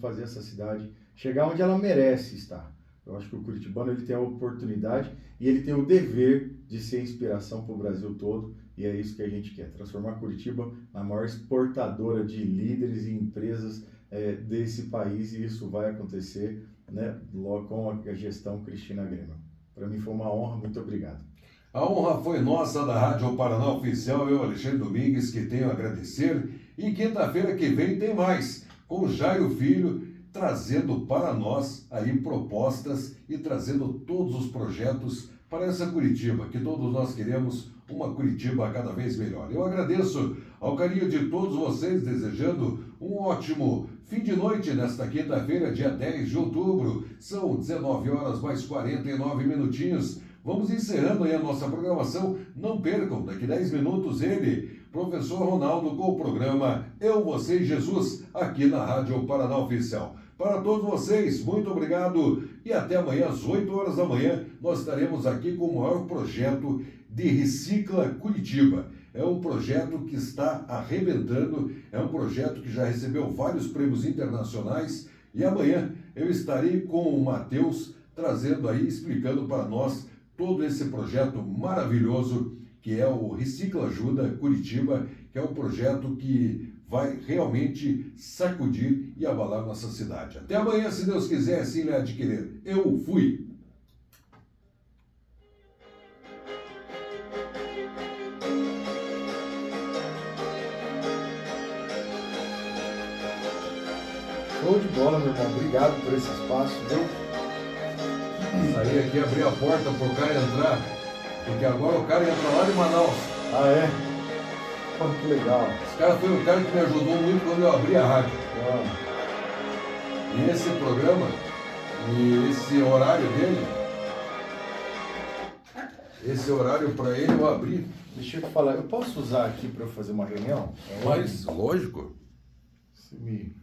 fazer essa cidade chegar onde ela merece estar. Eu acho que o curitibano ele tem a oportunidade e ele tem o dever de ser inspiração para o Brasil todo, e é isso que a gente quer, transformar Curitiba na maior exportadora de líderes e empresas desse país, e isso vai acontecer, né, logo com a gestão Cristina Grêmio. Para mim foi uma honra, muito obrigado. A honra foi nossa da Rádio Paraná Oficial, eu, Alexandre Domingues, que tenho a agradecer. E quinta-feira que vem tem mais, com o Jairo Filho, trazendo para nós aí propostas e trazendo todos os projetos para essa Curitiba, que todos nós queremos uma Curitiba cada vez melhor. Eu agradeço ao carinho de todos vocês, desejando um ótimo fim de noite nesta quinta-feira, dia 10 de outubro. São 19 horas mais 49 minutinhos. Vamos encerrando aí a nossa programação. Não percam, daqui 10 minutos ele, professor Ronaldo, com o programa Eu, Você e Jesus, aqui na Rádio Paraná Oficial. Para todos vocês, muito obrigado e até amanhã às 8 horas da manhã nós estaremos aqui com o maior projeto de Recicla Curitiba. É um projeto que está arrebentando, é um projeto que já recebeu vários prêmios internacionais e amanhã eu estarei com o Matheus trazendo aí, explicando para nós todo esse projeto maravilhoso que é o Recicla Ajuda Curitiba, que é um projeto que vai realmente sacudir e abalar nossa cidade. Até amanhã, se Deus quiser, assim ele adquirir. Eu fui! Show de bola, meu irmão. Obrigado por esse espaço, viu? Saí aqui, abri a porta para o cara entrar, porque agora o cara entra lá de Manaus. Ah, é? Pô, que legal. Esse cara foi o cara que me ajudou muito quando eu abri a rádio. Ah, E esse programa, e esse horário dele, esse horário para ele eu abri. deixa eu te falar, eu posso usar aqui para eu fazer uma reunião? Mas, lógico. Você me